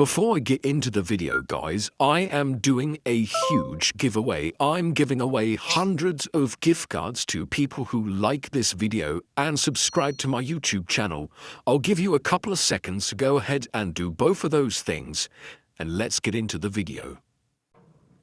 Before I get into the video, guys, I am doing a huge giveaway. I'm giving away hundreds of gift cards to people who like this video and subscribe to my YouTube channel. I'll give you a couple of seconds to go ahead and do both of those things, and let's get into the video.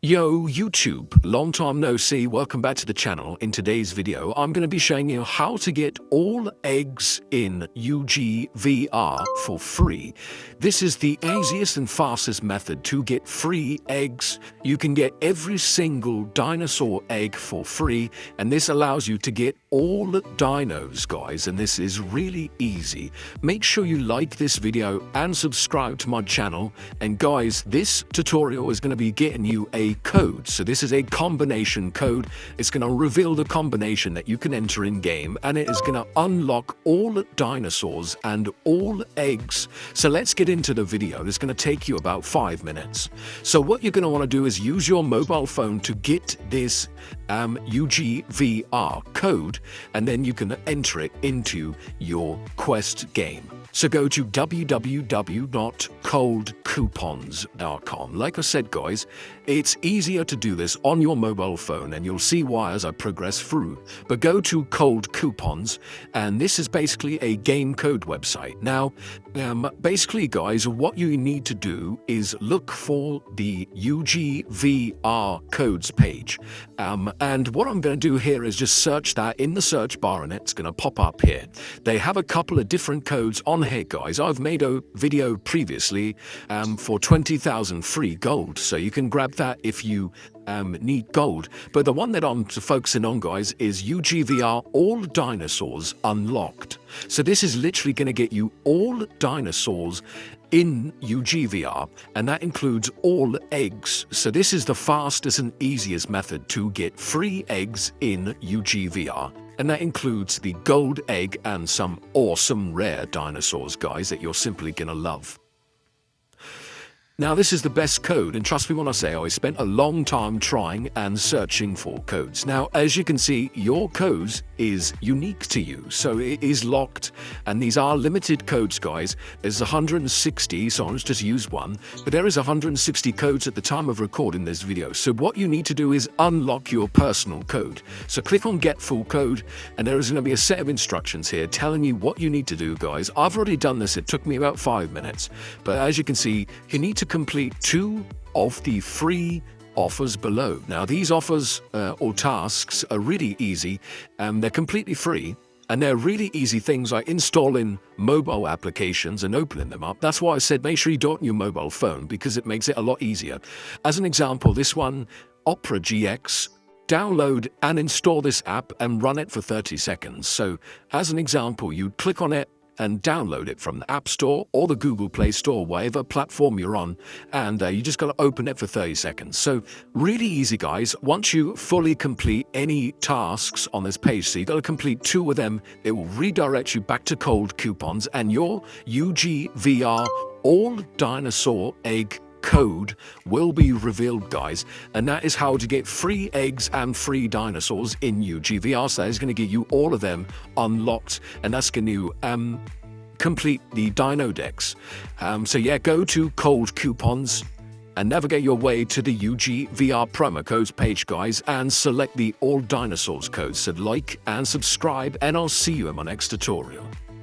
Yo YouTube, long time no see, welcome back to the channel. In today's video I'm going to be showing you how to get all eggs in UGVR for free. This is the easiest and fastest method to get free eggs. You can get every single dinosaur egg for free, and this allows you to get all dinos, guys, and this is really easy. Make sure you like this video and subscribe to my channel. And guys, this tutorial is going to be getting you a code. So this is a combination code. It's going to reveal the combination that you can enter in game, and it is going to unlock all dinosaurs and all eggs. So let's get into the video. It's going to take you about 5 minutes. So what you're going to want to do is use your mobile phone to get this UGVR code, and then you can enter it into your Quest game. So go to www.coldcoupons.com. Like I said, guys, it's easier to do this on your mobile phone, and you'll see why as I progress through. But go to Cold Coupons, and this is basically a game code website. Now, basically, guys, what you need to do is look for the UGVR codes page. And what I'm going to do here is just search that in the search bar, and it's going to pop up here. They have a couple of different codes on here, guys. I've made a video previously for 20,000 free gold, so you can grab that if you need gold. But the one that I'm focusing on, guys, is UGVR All Dinosaurs Unlocked. So this is literally going to get you all dinosaurs in UGVR, and that includes all eggs. So this is the fastest and easiest method to get free eggs in UGVR. And that includes the gold egg and some awesome rare dinosaurs, guys, that you're simply gonna love. Now, this is the best code, and trust me when I say I spent a long time trying and searching for codes. Now, as you can see, your code is unique to you, so it is locked, and these are limited codes, guys. There's 160, so let's just use one, but there is 160 codes at the time of recording this video. So what you need to do is unlock your personal code. So click on Get Full Code, and there is going to be a set of instructions here telling you what you need to do, guys. I've already done this. It took me about 5 minutes, but as you can see, you need to complete 2 of the free offers below. Now, these offers or tasks are really easy, and they're completely free, and they're really easy things like installing mobile applications and opening them up. That's why I said make sure you do it on your mobile phone, because it makes it a lot easier. As an example, this one, Opera GX, download and install this app and run it for 30 seconds. So as an example, you click on it and download it from the App Store or the Google Play Store, whatever platform you're on, and you just got to open it for 30 seconds. So really easy, guys. Once you fully complete any tasks on this page, so you got to complete 2 of them, it will redirect you back to Cold Coupons, and your UGVR All Dinosaur Egg code will be revealed, guys, and that is how to get free eggs and free dinosaurs in UGVR. So that is going to give you all of them unlocked, and that's going to complete the dino decks. So yeah, go to Cold Coupons and navigate your way to the UGVR promo codes page, guys, and select the All Dinosaurs code. So like and subscribe, and I'll see you in my next tutorial.